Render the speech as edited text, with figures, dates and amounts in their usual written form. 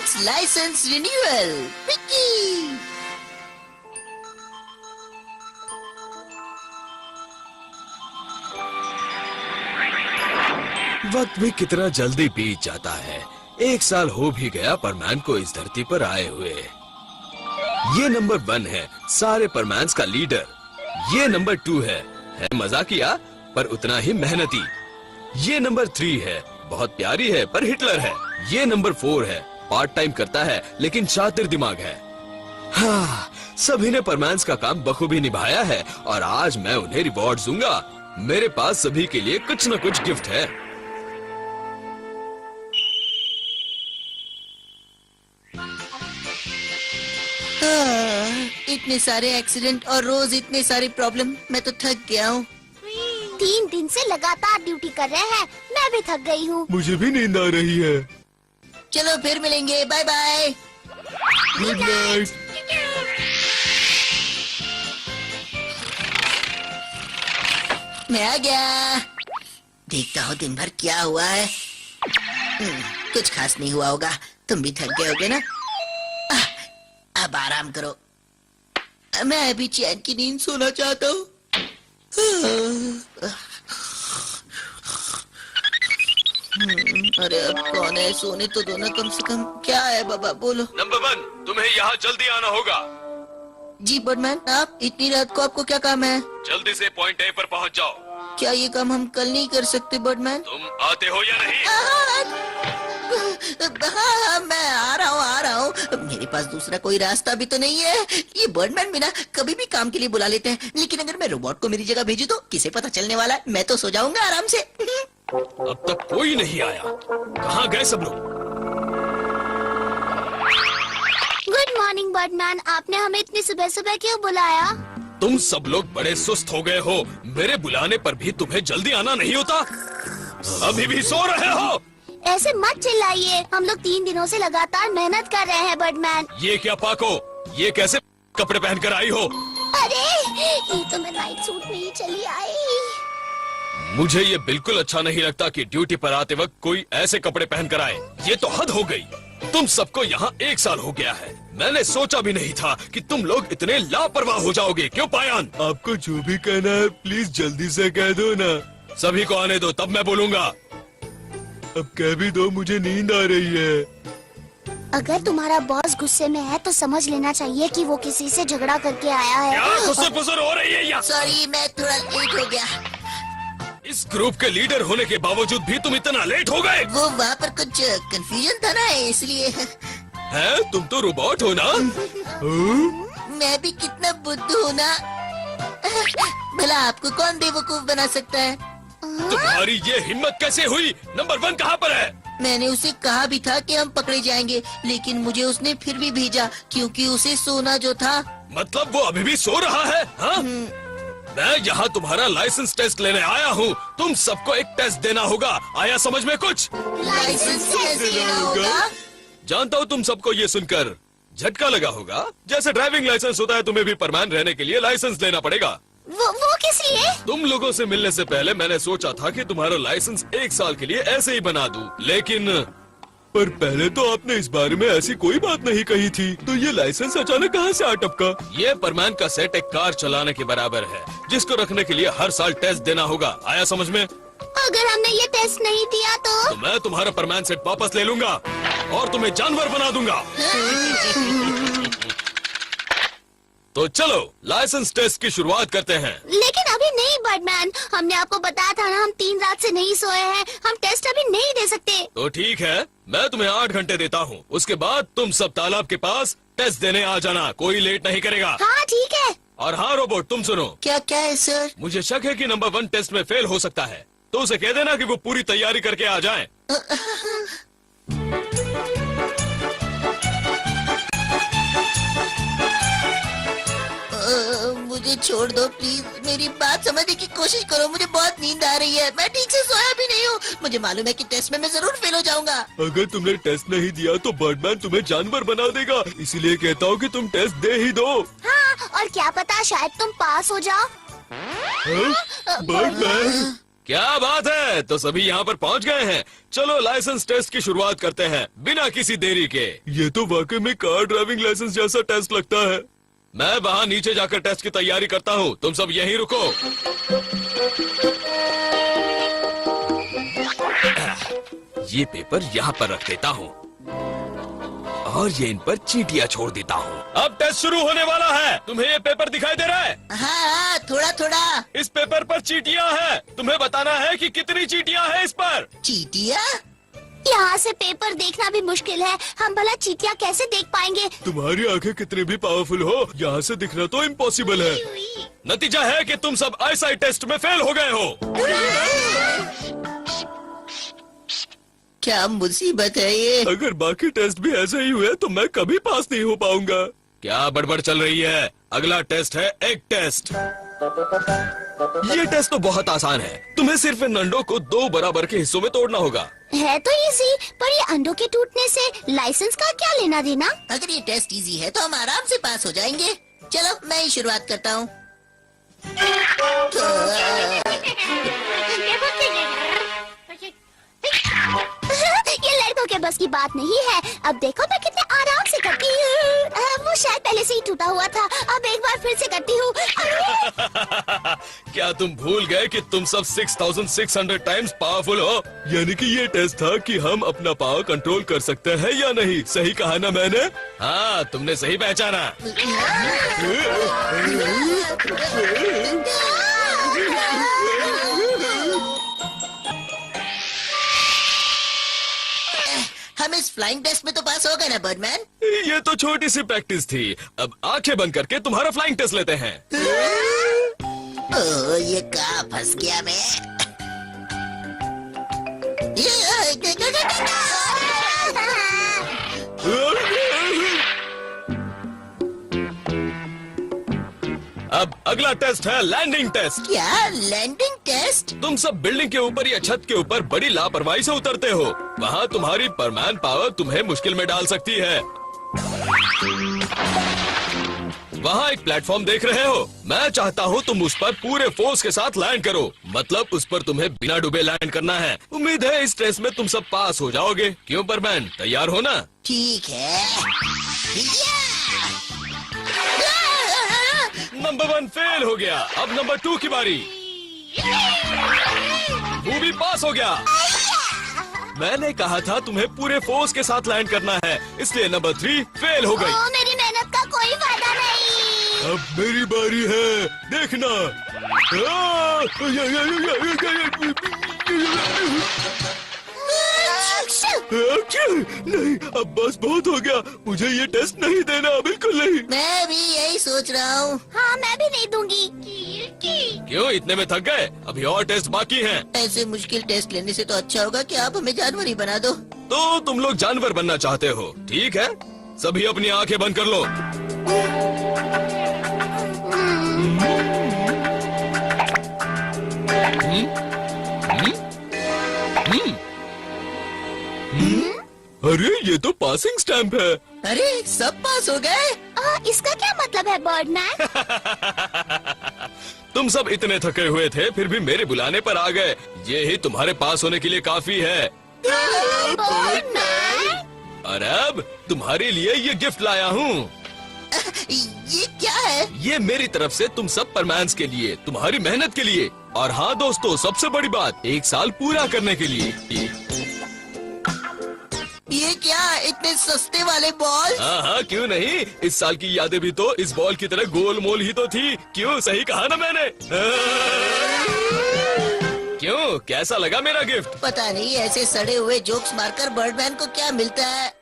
Max licence renewal. Vicky वक्त भी कितना जल्दी बीत जाता है। 1 साल हो भी गया परमैन को इस धरती पर आए हुए। ये नंबर 1 है सारे परमैन्स का लीडर। ये नंबर 2 है मजाकिया पर उतना ही मेहनती। ये नंबर 3 है, बहुत प्यारी है पर हिटलर है। ये नंबर 4 है, पार्ट टाइम करता है लेकिन शातिर दिमाग है। हाँ, सभी ने परमैन्स का काम बखूबी निभाया है और आज मैं उन्हें रिवॉर्ड दूंगा। मेरे पास सभी के लिए कुछ न कुछ गिफ्ट है। इतने सारे एक्सीडेंट और रोज इतने सारे प्रॉब्लम, मैं तो थक गया हूँ। 3 दिन से लगातार ड्यूटी कर रहे हैं, मैं भी थक गई हूँ। मुझे भी नींद आ रही है। चलो फिर मिलेंगे, बाय बाय। Good night. मैं आ गया। देखता हूँ दिन भर क्या हुआ है। कुछ खास नहीं हुआ होगा। तुम भी थक गए होगे ना? अब आराम करो। मैं अभी चैन की नींद सोना चाहता हूँ। अरे अब कौन है? सोने तो दो ना कम से कम। क्या है बाबा, बोलो। नंबर 1, तुम्हें यहाँ जल्दी आना होगा। जी बर्डमैन, आप इतनी रात को आपको क्या काम है? जल्दी से पॉइंट ए पर पहुँच जाओ। क्या ये काम हम कल नहीं कर सकते बर्डमैन? तुम आते हो या नहीं? हाँ, मैं आ रहा हूँ। मेरे पास दूसरा कोई रास्ता भी तो नहीं है। ये बर्डमैन भी ना कभी भी काम के लिए बुला लेते हैं, लेकिन अगर मैं रोबोट को मेरी जगह भेजूं तो किसे पता चलने वाला है? मैं तो सो जाऊंगा आराम से। अब तक कोई नहीं आया। कहाँ गए सब लोग? गुड मॉर्निंग बर्डमैन, आपने हमें इतनी सुबह सुबह क्यों बुलाया? तुम सब लोग बड़े सुस्त हो गए हो। मेरे बुलाने पर भी तुम्हें जल्दी आना नहीं होता? अभी भी सो रहे हो? ऐसे मत चिल्लाइए, हम लोग 3 दिनों से लगातार मेहनत कर रहे हैं बर्डमैन। ये क्या पाको, ये कैसे कपड़े पहन कर आई हो? अरे ये तो मैं नाइट सूट में ही चली आई। मुझे ये बिल्कुल अच्छा नहीं लगता कि ड्यूटी पर आते वक्त कोई ऐसे कपड़े पहन कर आए। ये तो हद हो गई। तुम सबको यहाँ 1 साल हो गया है। मैंने सोचा भी नहीं था कि तुम लोग इतने लापरवाह हो जाओगे। क्यों पायान? आपको जो भी कहना है प्लीज जल्दी से कह दो ना। सभी को आने दो, तब मैं बोलूँगा। अब कह भी दो, मुझे नींद आ रही है। अगर तुम्हारा बॉस गुस्से में है तो समझ लेना चाहिए कि वो किसी से झगड़ा करके आया है। क्या खुसर-फुसर हो रही है यहाँ? सॉरी, मैं थोड़ा लेट हो गया। इस ग्रुप के लीडर होने के बावजूद भी तुम इतना लेट हो गए? वो वहाँ पर कुछ कंफ्यूजन था ना, इसलिए। है? तुम तो रोबोट हो ना? मैं भी कितना बुद्धू हूँ ना। भला आपको कौन बेवकूफ बना सकता है? तुम्हारी ये हिम्मत कैसे हुई? नंबर 1 कहाँ पर है? मैंने उसे कहा भी था कि हम पकड़े जाएंगे, लेकिन मुझे उसने फिर भी भेजा क्योंकि उसे सोना जो था। मतलब वो अभी भी सो रहा है? हाँ? मैं यहाँ तुम्हारा लाइसेंस टेस्ट लेने आया हूँ। तुम सबको एक टेस्ट देना होगा। आया समझ में कुछ? लाइसेंस कैसे लेना होगा? जानता हूँ तुम सबको ये सुनकर झटका लगा होगा। जैसे ड्राइविंग लाइसेंस होता है, तुम्हें भी परमैन रहने के लिए लाइसेंस लेना पड़ेगा। वो किस लिए? तुम लोगों से मिलने से पहले मैंने सोचा था कि तुम्हारा लाइसेंस 1 साल के लिए ऐसे ही बना दूं, लेकिन पर पहले तो आपने इस बारे में ऐसी कोई बात नहीं कही थी, तो ये लाइसेंस अचानक कहाँ से आ टपका? ये परमैन का सेट एक कार चलाने के बराबर है, जिसको रखने के लिए हर साल टेस्ट देना होगा। आया समझ में? अगर हमने ये टेस्ट नहीं दिया तो मैं तुम्हारा परमैन सेट वापस ले लूंगा और तुम्हें जानवर बना दूंगा। तो चलो लाइसेंस टेस्ट की शुरुआत करते हैं। लेकिन अभी नहीं बर्डमैन, हमने आपको बताया था ना, हम 3 रात से नहीं सोए हैं। हम टेस्ट अभी नहीं दे सकते। तो ठीक है, मैं तुम्हें 8 घंटे देता हूँ। उसके बाद तुम सब तालाब के पास टेस्ट देने आ जाना। कोई लेट नहीं करेगा। हाँ ठीक है। और हाँ रोबोट, तुम सुनो। क्या क्या है सर? मुझे शक है कि नंबर 1 टेस्ट में फेल हो सकता है, तो उसे कह देना कि वो पूरी तैयारी करके आ जाए। मुझे छोड़ दो प्लीज। मेरी बात समझने की कोशिश करो। मुझे बहुत नींद आ रही है। मैं ठीक से सोया भी नहीं हूँ। मुझे मालूम है कि टेस्ट में मैं जरूर फेल हो जाऊंगा। अगर तुमने टेस्ट नहीं दिया तो बर्डमैन तुम्हें जानवर बना देगा। इसीलिए कहता हूँ कि तुम टेस्ट दे ही दो। हाँ, और क्या पता शायद तुम पास हो जाओ। बर्डमैन, क्या बात है, तो सभी यहाँ पर पहुँच गए हैं। चलो लाइसेंस टेस्ट की शुरुआत करते हैं बिना किसी देरी के। ये तो वाकई में कार ड्राइविंग लाइसेंस जैसा टेस्ट लगता है। मैं वहाँ नीचे जाकर टेस्ट की तैयारी करता हूँ, तुम सब यहीं रुको। ये पेपर यहाँ पर रख देता हूँ और ये इन पर चींटियाँ छोड़ देता हूँ। अब टेस्ट शुरू होने वाला है। तुम्हें ये पेपर दिखाई दे रहा है? हाँ, थोड़ा थोड़ा। इस पेपर पर चींटियाँ हैं। तुम्हें बताना है कि कितनी चींटियाँ हैं इस पर। चींटियाँ? यहाँ से पेपर देखना भी मुश्किल है, हम भला चींटियाँ कैसे देख पाएंगे? तुम्हारी आंखें कितनी भी पावरफुल हो, यहाँ से दिखना तो इम्पॉसिबल है। नतीजा है कि तुम सब आईसाइट टेस्ट में फेल हो गए हो। क्या मुसीबत है ये? अगर बाकी टेस्ट भी ऐसे ही हुए तो मैं कभी पास नहीं हो पाऊंगा। क्या बड़बड़ चल रही है? अगला टेस्ट है एग टेस्ट। ये टेस्ट तो बहुत आसान है। तुम्हें सिर्फ इन अंडों को 2 बराबर के हिस्सों में तोड़ना होगा। है तो इजी, पर ये अंडों के टूटने से लाइसेंस का क्या लेना देना? अगर ये टेस्ट इजी है तो हम आराम से पास हो जाएंगे। चलो मैं ही शुरुआत करता हूँ। ये लड़कों के बस की बात नहीं है। अब देखो मैं कितने आराम से करती हूँ। वो शायद पहले से ही टूटा हुआ था, अब एक बार फिर से करती हूँ। क्या तुम भूल गए कि तुम सब 6600 टाइम्स पावरफुल हो? यानी कि ये टेस्ट था कि हम अपना पावर कंट्रोल कर सकते हैं या नहीं। सही कहा ना मैंने? हाँ, तुमने सही पहचाना। हम इस फ्लाइंग टेस्ट में तो पास हो गए ना बर्डमैन? ये तो छोटी सी प्रैक्टिस थी। अब आंखें बंद करके तुम्हारा फ्लाइंग टेस्ट लेते हैं। ओह, ये कहाँ फंस गया मैं? अब अगला टेस्ट है लैंडिंग टेस्ट। क्या लैंडिंग टेस्ट? तुम सब बिल्डिंग के ऊपर या छत के ऊपर बड़ी लापरवाही से उतरते हो। वहाँ तुम्हारी परमैन पावर तुम्हें मुश्किल में डाल सकती है। वहाँ एक प्लेटफॉर्म देख रहे हो? मैं चाहता हूँ तुम उस पर पूरे फोर्स के साथ लैंड करो। मतलब उस पर तुम्हें बिना डूबे लैंड करना है। उम्मीद है इस टेस्ट में तुम सब पास हो जाओगे। क्यों परमैन, तैयार हो ना? ठीक है। नंबर 1 फेल हो गया। अब नंबर 2 की बारी। वो भी पास हो गया। मैंने कहा था तुम्हें पूरे फोर्स के साथ लैंड करना है, इसलिए नंबर 3 फेल हो गई। मेरी मेहनत का कोई फायदा नहीं। अब मेरी बारी है, देखना। नहीं, अब बस बहुत हो गया। मुझे ये टेस्ट नहीं देना, बिल्कुल नहीं। मैं भी यही सोच रहा हूँ। हाँ, मैं भी नहीं दूंगी। क्यों, इतने में थक गए? अभी और टेस्ट बाकी हैं। ऐसे मुश्किल टेस्ट लेने से तो अच्छा होगा कि आप हमें जानवर ही बना दो। तो तुम लोग जानवर बनना चाहते हो? ठीक है, सभी अपनी आंखें बंद कर लो। अरे ये तो पासिंग स्टैंप है। अरे सब पास हो गए? इसका क्या मतलब है बर्डमैन? तुम सब इतने थके हुए थे फिर भी मेरे बुलाने पर आ गए। ये ही तुम्हारे पास होने के लिए काफी है। बर्डमैन? और अब तुम्हारे लिए ये गिफ्ट लाया हूँ। ये क्या है? ये मेरी तरफ से तुम सब परमैन्स के लिए, तुम्हारी मेहनत के लिए। और हाँ दोस्तों, सबसे बड़ी बात, 1 साल पूरा करने के लिए। ये क्या, इतने सस्ते वाले बॉल? हाँ, क्यों नहीं। इस साल की यादें भी तो इस बॉल की तरह गोल मोल ही तो थी। क्यों, सही कहा ना मैंने? क्यों, कैसा लगा मेरा गिफ्ट? पता नहीं ऐसे सड़े हुए जोक्स मारकर बर्डमैन को क्या मिलता है।